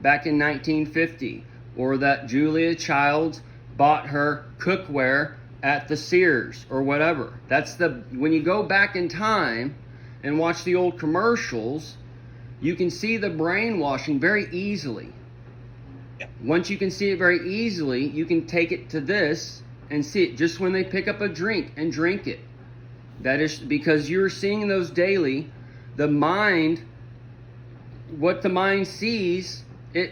back in 1950, or that Julia Childs bought her cookware at the Sears or whatever. When you go back in time and watch the old commercials, you can see the brainwashing very easily. Yeah. Once you can see it very easily, you can take it to this and see it just when they pick up a drink and drink it. That is because you're seeing those daily. The mind, what the mind sees, it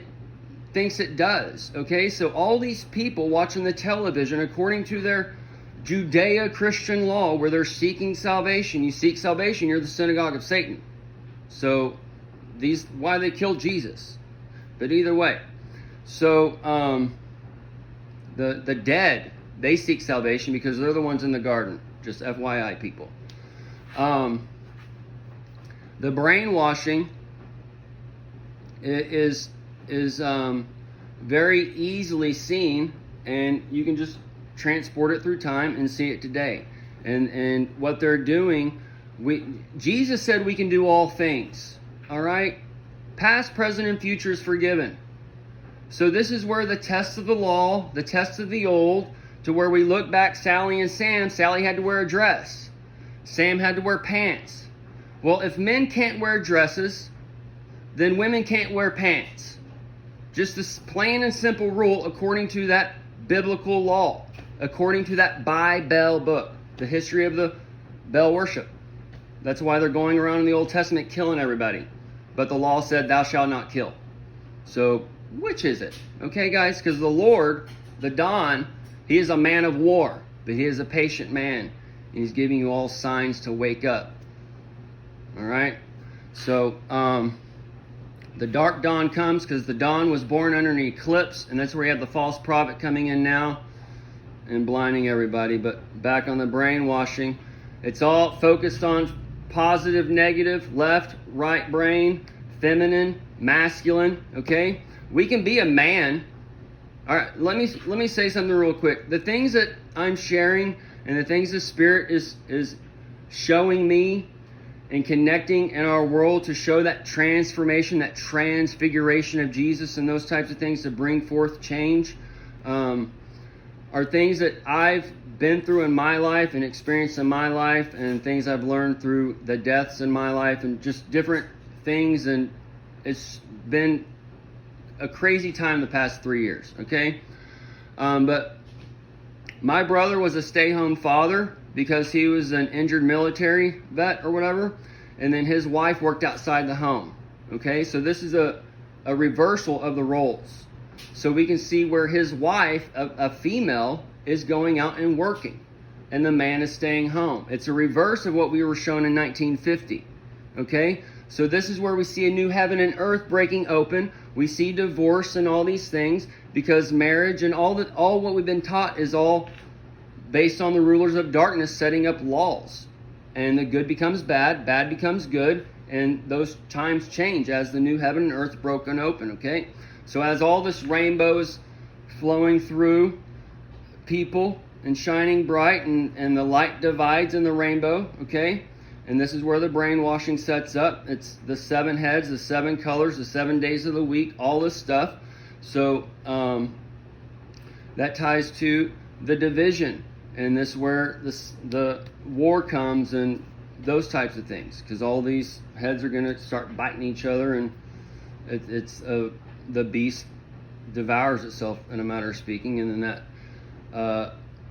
thinks it does. Okay, so all these people watching the television, according to their Judeo-Christian law, where they're seeking salvation. You seek salvation, you're the synagogue of Satan. So why they killed Jesus. But either way, so the dead, they seek salvation because they're the ones in the garden. Just FYI, people. The brainwashing is very easily seen, and you can just transport it through time and see it today. And what they're doing, Jesus said we can do all things. All right? Past, present, and future is forgiven. So this is where the test of the law, the test of the old, to where we look back, Sally and Sam. Sally had to wear a dress. Sam had to wear pants. Well, if men can't wear dresses, then women can't wear pants. Just this plain and simple rule according to that biblical law, according to that Bible book, the history of the Baal worship. That's why they're going around in the Old Testament killing everybody. But the law said, thou shalt not kill. So, which is it? Okay, guys, because the Lord, the Don, he is a man of war, but he is a patient man. And he's giving you all signs to wake up. All right? So, the dark dawn comes because the dawn was born under an eclipse, and that's where you have the false prophet coming in now and blinding everybody. But back on the brainwashing, it's all focused on positive, negative, left, right brain, feminine, masculine, okay? We can be a man. All right, let me say something real quick. The things that I'm sharing and the things the Spirit is showing me and connecting in our world to show that transformation, that transfiguration of Jesus and those types of things to bring forth change are things that I've been through in my life and experienced in my life, and things I've learned through the deaths in my life and just different things. And it's been a crazy time the past 3 years, okay? But my brother was a stay-home father because he was an injured military vet or whatever, and then his wife worked outside the home, okay? So this is a reversal of the roles. So we can see where his wife, a female, is going out and working, and the man is staying home. It's a reverse of what we were shown in 1950, okay? So this is where we see a new heaven and earth breaking open. We see divorce and all these things because marriage and all what we've been taught is all based on the rulers of darkness setting up laws. And the good becomes bad becomes good, and those times change as the new heaven and earth broken open, okay? So as all this rainbow is flowing through people and shining bright, and the light divides in the rainbow, okay? And this is where the brainwashing sets up. It's the 7 heads, the 7 colors, the 7 days of the week, all this stuff. So that ties to the division. And this is where the war comes and those types of things. Because all these heads are going to start biting each other, and the beast devours itself, in a matter of speaking. And then that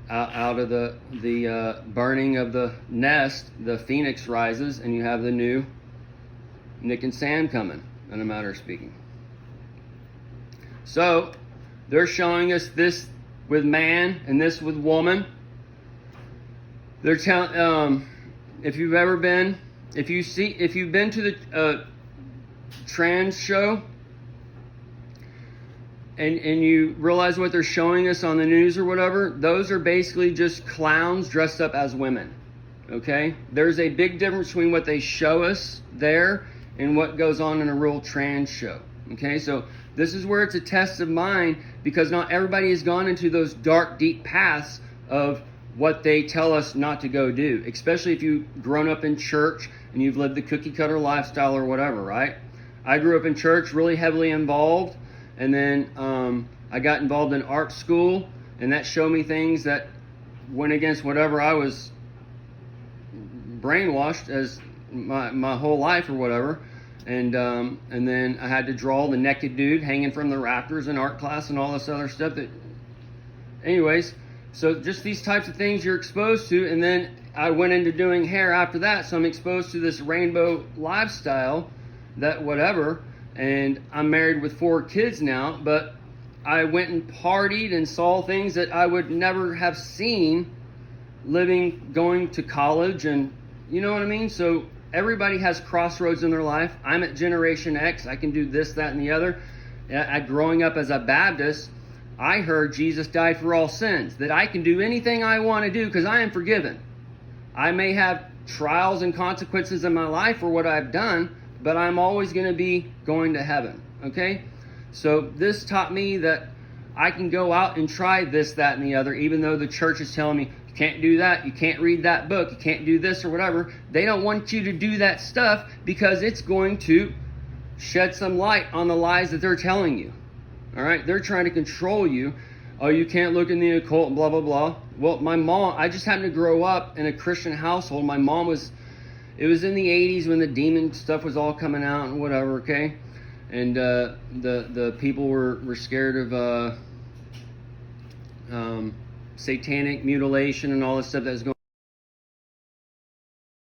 out of the burning of the nest, the phoenix rises, and you have the new Nick and Sam coming, in a matter of speaking. So they're showing us this with man and this with woman. They're telling, if you've been to the trans show, and you realize what they're showing us on the news or whatever, those are basically just clowns dressed up as women, okay? There's a big difference between what they show us there and what goes on in a real trans show, okay? So this is where it's a test of mind, because not everybody has gone into those dark, deep paths of what they tell us not to go do, especially if you've grown up in church and you've lived the cookie cutter lifestyle or whatever, right? I grew up in church, really heavily involved, and then I got involved in art school, and that showed me things that went against whatever I was brainwashed as my whole life or whatever. And then I had to draw the naked dude hanging from the rafters in art class and all this other stuff. Anyways, so just these types of things you're exposed to. And then I went into doing hair after that, so I'm exposed to this rainbow lifestyle, that whatever. And I'm married with 4 kids now, but I went and partied and saw things that I would never have seen going to college, and you know what I mean? So everybody has crossroads in their life. I'm at Generation X. I can do this, that, and the other. Growing up as a Baptist, I heard Jesus died for all sins, that I can do anything I want to do because I am forgiven. I may have trials and consequences in my life for what I've done, but I'm always going to be going to heaven, okay? So this taught me that I can go out and try this, that, and the other, even though the church is telling me, you can't do that, you can't read that book, you can't do this or whatever. They don't want you to do that stuff because it's going to shed some light on the lies that they're telling you. All right? They're trying to control you. Oh, you can't look in the occult, blah, blah, blah. Well, my mom, I just happened to grow up in a Christian household. My mom it was in the 80s when the demon stuff was all coming out and whatever, okay? And the people were scared of satanic mutilation and all this stuff that was going on.